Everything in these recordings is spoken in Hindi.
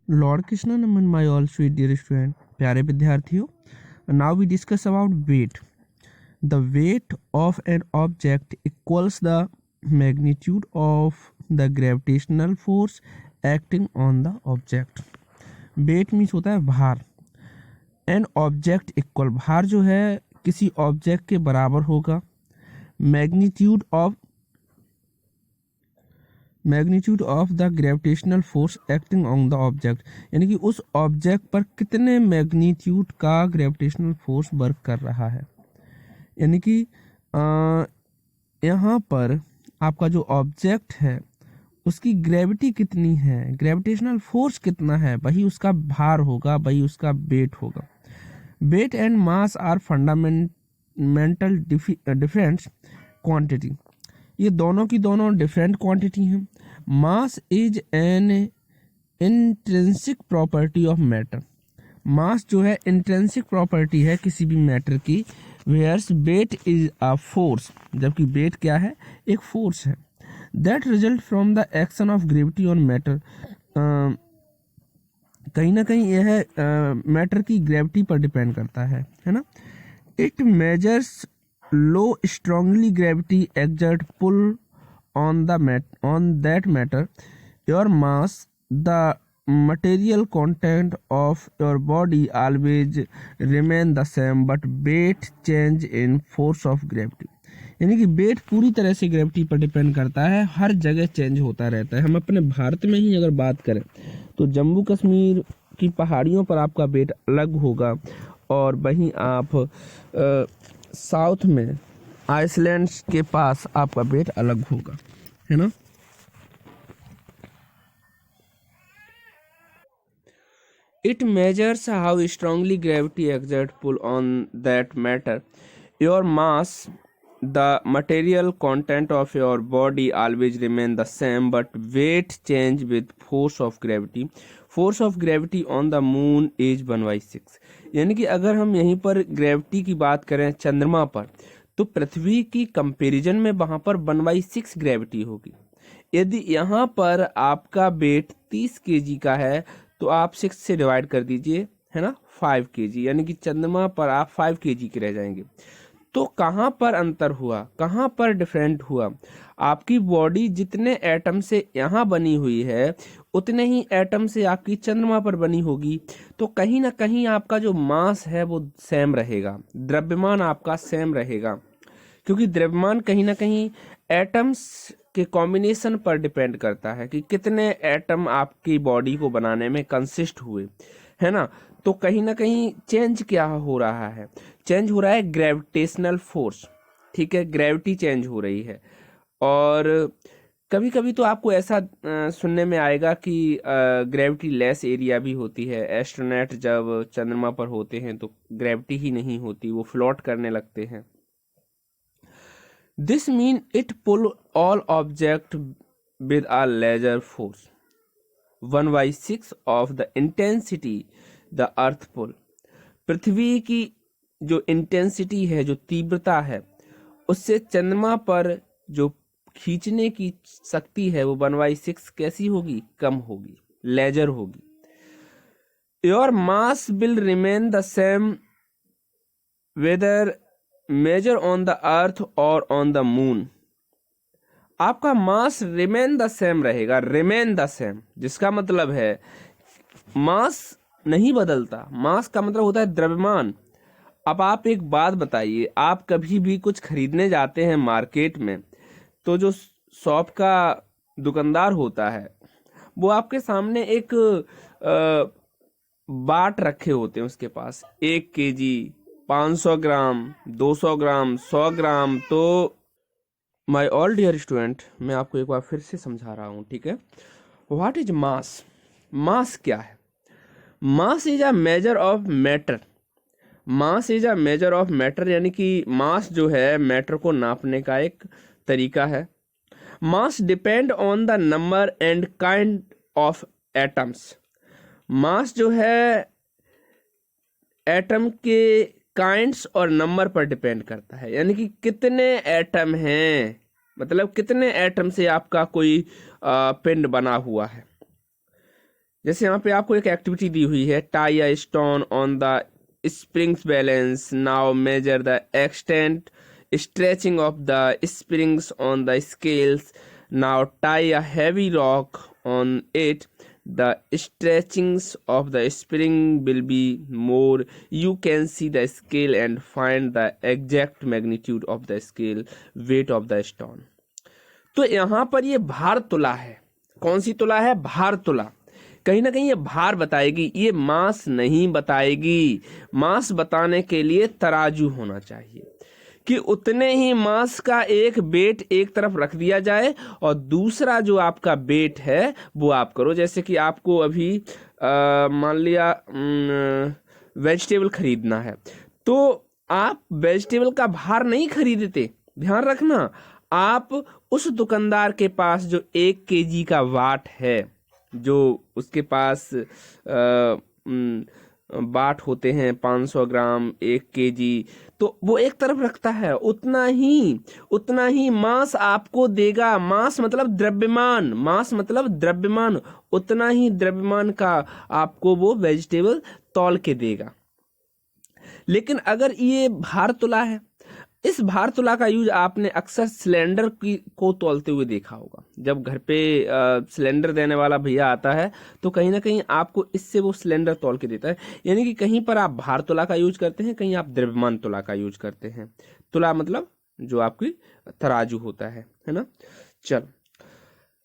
Lord Krishnan my all sweet dear student, प्यारे विद्यार्थियों, now we discuss about weight. The weight of an object equals the magnitude of the gravitational force acting on the object. Weight means होता है भार. एन ऑब्जेक्ट इक्वल, भार जो है किसी ऑब्जेक्ट के बराबर होगा. Magnitude of the gravitational force acting on the object, यानी कि उस ऑब्जेक्ट पर कितने मैग्नीट्यूड का ग्रेविटेशनल फोर्स वर्क कर रहा है. यानी कि यहाँ पर आपका जो ऑब्जेक्ट है उसकी ग्रेविटी कितनी है, ग्रेविटेशनल फोर्स कितना है, वही उसका भार होगा, वही उसका वेट होगा. Weight and mass are fundamental difference quantity. ये दोनों की दोनों डिफरेंट क्वांटिटी हैं. Mass is an intrinsic property of matter. Mass जो है इंट्रिंसिक प्रॉपर्टी है किसी भी मैटर की. Whereas weight is a force, जबकि वेट क्या है, एक फोर्स है. That result from the action of gravity on matter. कहीं ना कहीं यह मैटर की ग्रेविटी पर डिपेंड करता है ना. It measures low strongly gravity exert pull on that matter. Your mass, the material content of your body always remain the same, but weight change in force of gravity. यानी कि वेट पूरी तरह से ग्रेविटी पर डिपेंड करता है, हर जगह चेंज होता रहता है. हम अपने भारत में ही अगर बात करें तो जम्मू कश्मीर की पहाड़ियों पर आपका वेट अलग होगा, और वहीं आप साउथ में आइसलैंड के पास आपका वेट अलग होगा, है ना. It measures how strongly gravity exert pull on that matter. Your mass, the material content of your body always remain the same, but weight change with force of gravity. Force of gravity on the moon is 1/6. यानी कि अगर हम यहीं पर ग्रेविटी की बात करें चंद्रमा पर, तो पृथ्वी की कंपैरिजन में वहां पर 1/6 ग्रेविटी होगी. यदि यहाँ पर आपका वेट 30 केजी का है तो आप 6 से डिवाइड कर दीजिए, है ना, 5 केजी, यानी कि चंद्रमा पर आप 5 केजी के रह जाएंगे. तो कहाँ पर अंतर हुआ, कहाँ पर डिफरेंट हुआ? आपकी बॉडी जितने एटम से यहाँ बनी हुई है उतने ही एटम से आपकी चंद्रमा पर बनी होगी. तो कहीं ना कहीं आपका जो मास है वो सेम रहेगा, द्रव्यमान आपका सेम रहेगा, क्योंकि द्रव्यमान कहीं ना कहीं एटम्स के कॉम्बिनेशन पर डिपेंड करता है कि कितने एटम आपकी बॉडी को बनाने में कंसिस्ट हुए, है ना. तो कहीं ना कहीं चेंज क्या हो रहा है, चेंज हो रहा है ग्रेविटेशनल फोर्स. ठीक है, ग्रेविटी चेंज हो रही है. और कभी कभी तो आपको ऐसा सुनने में आएगा कि ग्रेविटी लेस एरिया भी होती है. एस्ट्रोनॉट जब चंद्रमा पर होते हैं तो ग्रेविटी ही नहीं होती, वो फ्लोट करने लगते हैं. This means it pull all object with a laser force 1/6 of the intensity the earth pull. पृथ्वी की जो इंटेंसिटी है, जो तीव्रता है, उससे चंद्रमा पर जो खींचने की शक्ति है वो 1/6 कैसी होगी, कम होगी, लेजर होगी. Your mass will remain the same whether measure on the earth or on the moon. आपका मास रिमेन द सेम रहेगा, रिमेन द सेम, जिसका मतलब है मास नहीं बदलता. मास का मतलब होता है द्रव्यमान. अब आप एक बात बताइए, आप कभी भी कुछ खरीदने जाते हैं मार्केट में, तो जो शॉप का दुकानदार होता है वो आपके सामने एक बाट रखे होते हैं, उसके पास 1 केजी, 500 ग्राम, 200 ग्राम, 100 ग्राम. तो माय ऑल डियर स्टूडेंट, मैं आपको एक बार फिर से समझा रहा हूँ, ठीक है. What is mass? मास क्या है? Mass is a measure of matter. Mass is a measure of matter, यानी कि मास जो है मैटर को नापने का एक तरीका है. Mass depend on the number and kind of atoms. Mass जो है एटम के काइंड्स और नंबर पर डिपेंड करता है, यानी कि कितने एटम हैं, मतलब कितने एटम से आपका कोई पिंड बना हुआ है. जैसे यहाँ पे आपको एक एक्टिविटी दी हुई है, tie a stone on the springs balance, now measure the extent stretching of the springs on the scales, now tie a heavy rock on it, the stretchings of the spring will be more. You can see the scale and find the exact magnitude of the scale weight of the stone. तो यहाँ पर ये भार तुला है। कौन सी तुला है? भार तुला। कहीं ना कहीं ये भार बताएगी, ये मास नहीं बताएगी। मास बताने के लिए तराजू होना चाहिए कि उतने ही मास का एक वेट एक तरफ रख दिया जाए और दूसरा जो आपका वेट है वो आप करो। जैसे कि आपको अभी मान लिया वेजिटेबल खरीदना है, तो आप वेजिटेबल का भार नहीं खरीदते, ध्यान रखना। आप उस दुकानदार के पास जो 1 केजी का वाट है, जो उसके पास बाट होते हैं 500 ग्राम 1 केजी, तो वो एक तरफ रखता है, उतना ही मास आपको देगा। मास मतलब द्रव्यमान, मास मतलब द्रव्यमान, उतना ही द्रव्यमान का आपको वो वेजिटेबल तौल के देगा। लेकिन अगर ये भार तुला है, इस भार तुला का यूज आपने अक्सर सिलेंडर को तौलते हुए देखा होगा। जब घर पे सिलेंडर देने वाला भैया आता है तो कहीं ना कहीं आपको इससे वो सिलेंडर तौल के देता है। यानी कि कहीं पर आप भार तुला का यूज करते हैं, कहीं आप द्रव्यमान तुला का यूज करते हैं। तुला मतलब जो आपकी तराजू होता है ना। चल,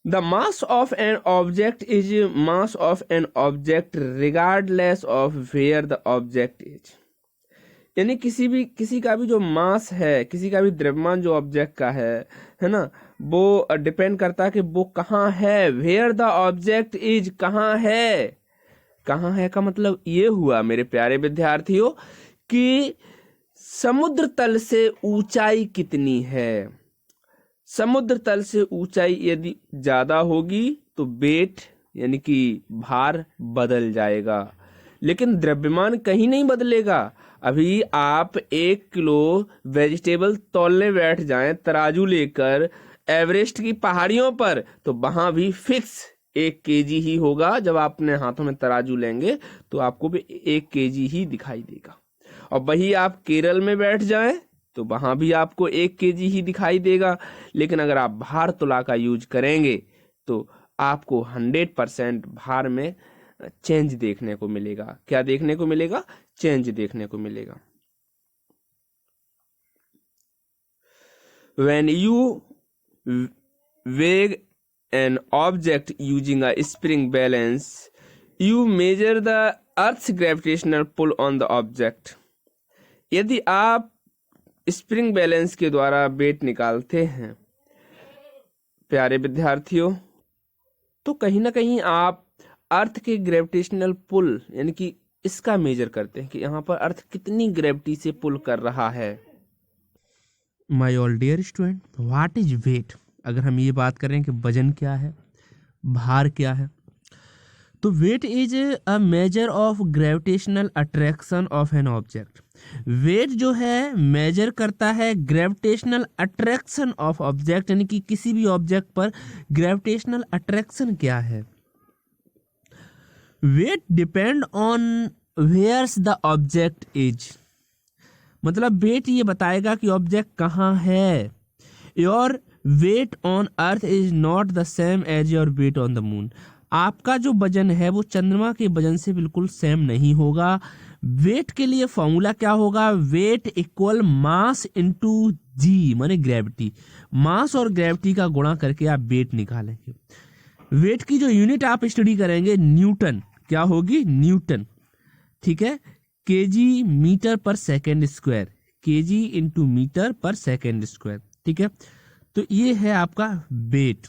the mass of an object is mass of an object regardless of where the object is. यानी किसी का भी जो मास है, किसी का भी द्रव्यमान जो ऑब्जेक्ट का है ना, वो डिपेंड करता है कि वो कहाँ है। वेयर द ऑब्जेक्ट इज, कहाँ है का मतलब ये हुआ मेरे प्यारे विद्यार्थियों कि समुद्र तल से ऊंचाई कितनी है। समुद्र तल से ऊंचाई यदि ज्यादा होगी तो वेट यानी कि भार बदल जाएगा, लेकिन द्रव्यमान कहीं नहीं बदलेगा। अभी आप 1 किलो वेजिटेबल तौलने बैठ जाएं तराजू लेकर एवरेस्ट की पहाड़ियों पर, तो वहां भी फिक्स 1 केजी ही होगा। जब आप अपने हाथों में तराजू लेंगे तो आपको भी 1 केजी ही दिखाई देगा। और वही आप केरल में बैठ जाएं तो वहां भी आपको 1 केजी ही दिखाई देगा। लेकिन अगर आप भार तुला का यूज करेंगे तो आपको 100% भार में चेंज देखने को मिलेगा। क्या देखने को मिलेगा? चेंज देखने को मिलेगा। When you weigh an object using a spring balance, you measure the Earth's gravitational pull on the object. यदि आप स्प्रिंग बैलेंस के द्वारा वेट निकालते हैं प्यारे विद्यार्थियों, तो कहीं ना कहीं आप अर्थ के ग्रेविटेशनल पुल यानी कि इसका मेजर करते हैं कि यहाँ पर अर्थ कितनी ग्रेविटी से पुल कर रहा है। My all dear student, what is weight? अगर हम ये बात करें कि वजन क्या है, भार क्या है, तो weight is a measure of gravitational attraction of an object. Weight जो है मेजर करता है ग्रेविटेशनल अट्रैक्शन ऑफ ऑब्जेक्ट, यानी कि किसी भी ऑब्जेक्ट पर ग्रेविटेशनल अट्रैक्शन क्या है। Weight depend on where's the object is, मतलब वेट ये बताएगा कि ऑब्जेक्ट कहाँ है। Your weight on earth is not the same as your weight on the moon. आपका जो वजन है वो चंद्रमा के वजन से बिल्कुल सेम नहीं होगा। वेट के लिए फॉर्मूला क्या होगा? वेट इक्वल मास इनटू जी, माने ग्रेविटी। मास और ग्रेविटी का गुणा करके आप वेट निकालेंगे। वेट की जो यूनिट आप स्टडी करेंगे न्यूटन, क्या होगी? न्यूटन, ठीक है। KG metre per second square, KG into metre per second square, ठीक है। तो ये है आपका weight.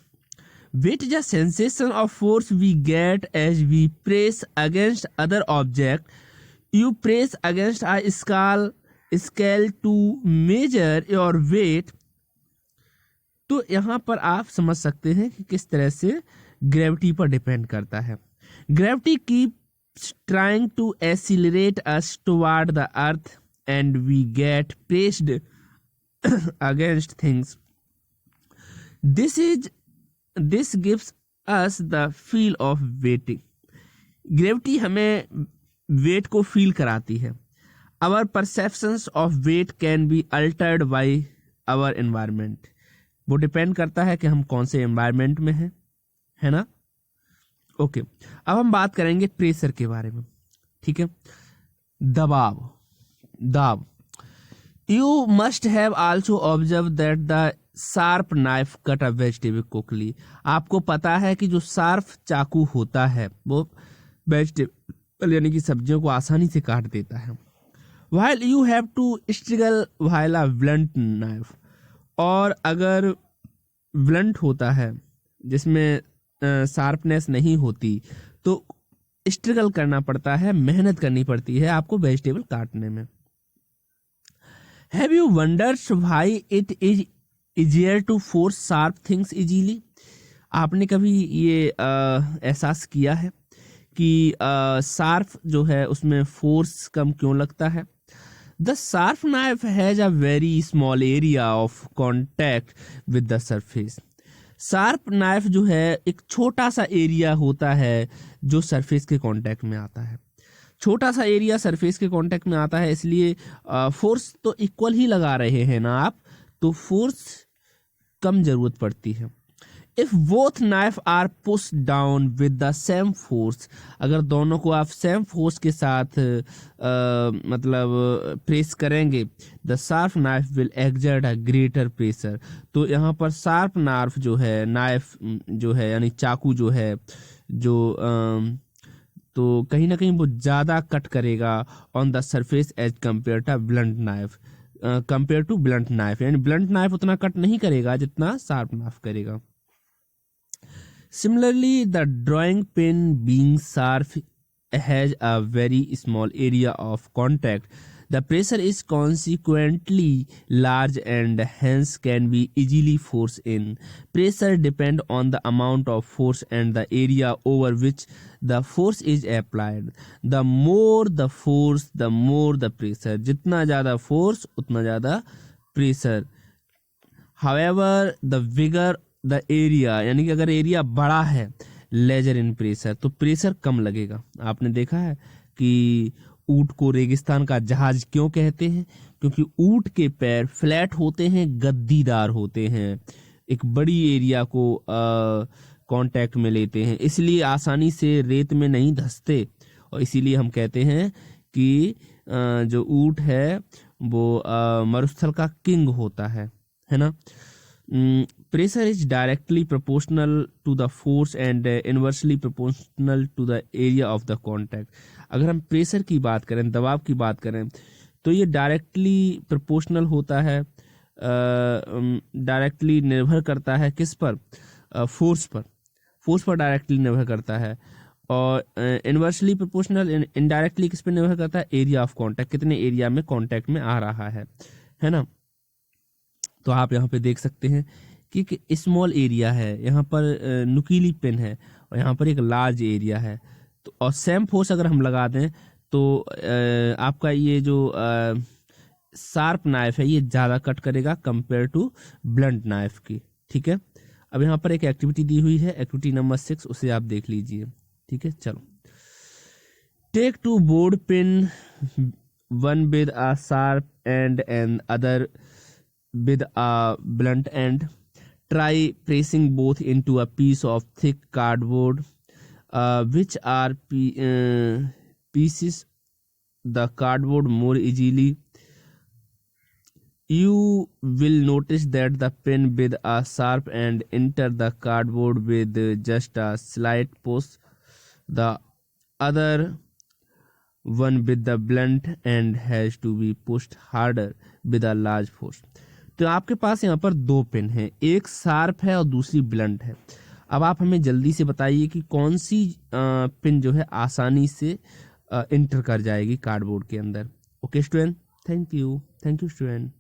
Weight is a sensation of force we get as we press against other object. You press against a scale to measure your weight. तो यहाँ पर आप समझ सकते हैं कि किस तरह से ग्रेविटी पर डिपेंड करता है। Gravity keeps trying to accelerate us toward the earth and we get pressed against things. This gives us the feel of weighting. Gravity हमें वेट को फील कराती है। Our perceptions of weight can be altered by our environment. वो डिपेंड करता है कि हम कौन से एनवायरमेंट में हैं, है ना। ओके, अब हम बात करेंगे प्रेशर के बारे में, ठीक है। दबाव, दाब। You must have also observe that the sharp knife cut a vegetable quickly. आपको पता है कि जो शार्प चाकू होता है वो वेजिटेबल यानी कि सब्जियों को आसानी से काट देता है। While you have to struggle while a blunt knife, और अगर ब्लंट होता है जिसमें शार्पनेस नहीं होती तो स्ट्रगल करना पड़ता है, मेहनत करनी पड़ती है आपको वेजिटेबल काटने में। Have you wondered why it is easier to force sharp things easily? आपने कभी ये एहसास किया है कि शार्प जो है उसमें फोर्स कम क्यों लगता है? The sharp knife has a very small area of contact with the surface. Sharp knife जो है एक छोटा सा एरिया होता है जो सरफेस के कांटेक्ट में आता है। छोटा सा एरिया सरफेस के कांटेक्ट में आता है, इसलिए फोर्स तो इक्वल ही लगा रहे हैं ना आप, तो फोर्स कम जरूरत पड़ती है। If both knife are push down with the same force, अगर दोनों को आप सेम फोर्स के साथ मतलब प्रेस करेंगे, the sharp knife will exert a greater pressure. तो यहाँ पर शार्प नाइफ जो है, नाइफ जो है यानी चाकू जो है, जो तो कहीं ना कहीं वो ज़्यादा कट करेगा on the surface as compare to blunt knife, compare to blunt knife, यानी ब्लंट नाइफ उतना कट नहीं करेगा जितना शार्प नाइफ करेगा। Similarly, the drawing pen being sharp has a very small area of contact. The pressure is consequently large and hence can be easily forced in. Pressure depends on the amount of force and the area over which the force is applied. The more the force, the more the pressure. जितना ज़्यादा force उतना ज़्यादा pressure. However, the bigger the area, यानी कि अगर एरिया बड़ा है, लेजर इन प्रेशर, तो प्रेशर कम लगेगा। आपने देखा है कि ऊंट को रेगिस्तान का जहाज क्यों कहते हैं? क्योंकि ऊंट के पैर फ्लैट होते हैं, गद्दीदार होते हैं, एक बड़ी एरिया को कांटेक्ट में लेते हैं, इसलिए आसानी से रेत में नहीं धंसते, और इसीलिए हम कहते हैं कि जो ऊंट है वो मरुस्थल का किंग होता है ना। Pressure is directly proportional to the force and inversely proportional to the area of the contact. अगर हम प्रेशर की बात करें, दबाव की बात करें, तो ये डायरेक्टली प्रोपोर्शनल होता है, डायरेक्टली निर्भर करता है किस पर? फोर्स पर डायरेक्टली निर्भर करता है। और इनवर्सली प्रोपोर्शनल इनडायरेक्टली किस पर निर्भर करता है? एरिया ऑफ कांटेक्ट, कितने एरिया में कांटेक्ट में आ रहा है ना। तो आप यहाँ पे देख सकते हैं कि एक स्मॉल एरिया है, यहाँ पर नुकीली पेन है, और यहाँ पर एक लार्ज एरिया है, तो और सेम फोर्स अगर हम लगा दें तो आपका ये जो शार्प नाइफ है ये ज़्यादा कट करेगा कंपेयर टू ब्लंट नाइफ की, ठीक है। अब यहाँ पर एक एक्टिविटी दी हुई है, एक्टिविटी नंबर 6, उसे आप देख लीजिए, ठीक है। चलो, take 2 board pen, one with a sharp end end other with a blunt end. Try pressing both into a piece of thick cardboard, which are pieces the cardboard more easily. You will notice that the pen with a sharp end enter the cardboard with just a slight push. The other one with the blunt end has to be pushed harder with a large force. तो आपके पास यहाँ पर 2 पेन हैं, एक शार्प है और दूसरी ब्लंट है। अब आप हमें जल्दी से बताइए कि कौन सी पेन जो है आसानी से इंटर कर जाएगी कार्डबोर्ड के अंदर। Okay student, thank you student.